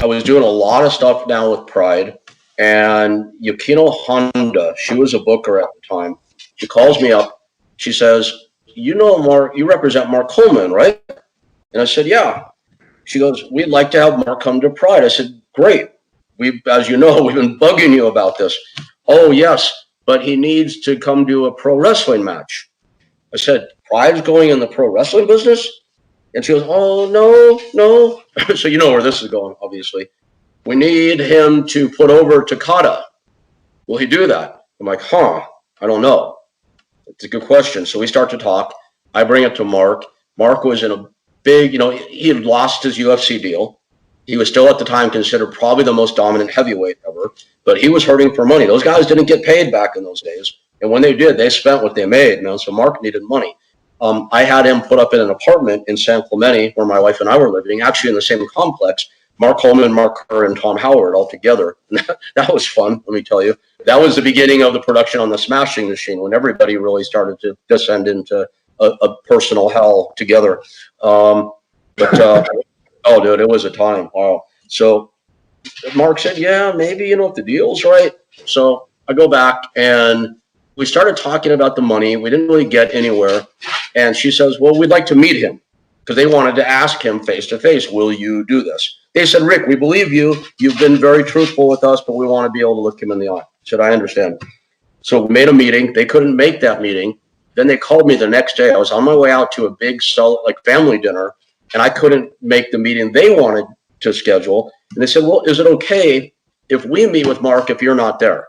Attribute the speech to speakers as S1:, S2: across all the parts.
S1: I was doing a lot of stuff now with Pride, and Yukino Honda, she was a booker at the time. She calls me up. She says, "You know, Mark, you represent Mark Coleman, right?" And I said, "Yeah." She goes, "We'd like to have Mark come to Pride." I said, "Great. As you know, we've been bugging you about this." "Oh, yes, but he needs to come do a pro wrestling match." I said, "Pride's going in the pro wrestling business?" And she goes, "Oh, no, no." So you know where this is going, obviously. "We need him to put over Takata. Will he do that?" I'm like, I don't know. It's a good question. So we start to talk. I bring it to Mark. Mark was in a big, he had lost his UFC deal. He was still at the time considered probably the most dominant heavyweight ever, but he was hurting for money. Those guys didn't get paid back in those days. And when they did, they spent what they made. So Mark needed money. I had him put up in an apartment in San Clemente where my wife and I were living, actually in the same complex. Mark Coleman, Mark Kerr, and Tom Howard all together. That was fun, let me tell you. That was the beginning of the production on the Smashing Machine, when everybody really started to descend into a personal hell together. Oh, dude, it was a time. Wow. So Mark said, "Yeah, maybe, if the deal's right." So I go back and we started talking about the money. We didn't really get anywhere. And she says, "Well, we'd like to meet him," because they wanted to ask him face to face, "Will you do this?" They said, "Rick, we believe you. You've been very truthful with us, but we want to be able to look him in the eye." I said, "I understand." So we made a meeting. They couldn't make that meeting. Then they called me the next day. I was on my way out to a big family dinner, and I couldn't make the meeting they wanted to schedule. And they said, "Well, is it okay if we meet with Mark if you're not there?"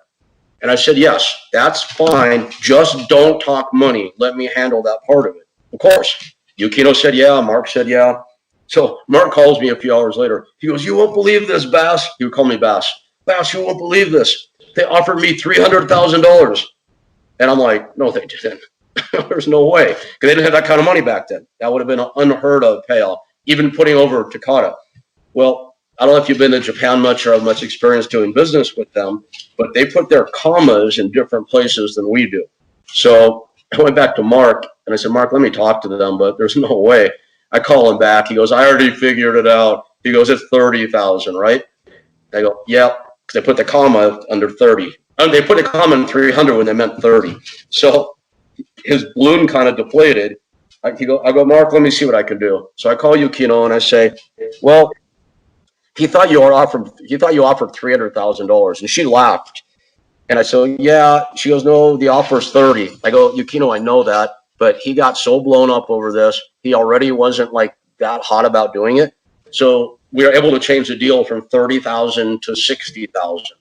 S1: And I said, "Yes, that's fine. Just don't talk money. Let me handle that part of it." Of course. Yukino said, "Yeah." Mark said, "Yeah." So Mark calls me a few hours later. He goes, "You won't believe this, Bass." He would call me Bass. "Bass, you won't believe this. They offered me $300,000. And I'm like, "No, they didn't." There's no way. Because they didn't have that kind of money back then. That would have been an unheard of payoff, even putting over Takata. Well, I don't know if you've been to Japan much or have much experience doing business with them, but they put their commas in different places than we do. So I went back to Mark and I said, "Mark, let me talk to them, but there's no way." I call him back. He goes, "I already figured it out." He goes, "It's 30,000, right?" I go, "Yep," because they put the comma under 30. And they put a comma in 300 when they meant 30. So his balloon kind of deflated. I go, "Mark, let me see what I can do." So I call Yukino and I say, "Well, he thought you offered $300,000, and she laughed. And I said, "Yeah." She goes, "No, the offer's 30." I go, "Yukino, I know that, but he got so blown up over this. He already wasn't like that hot about doing it. So we were able to change the deal from 30,000 to 60,000.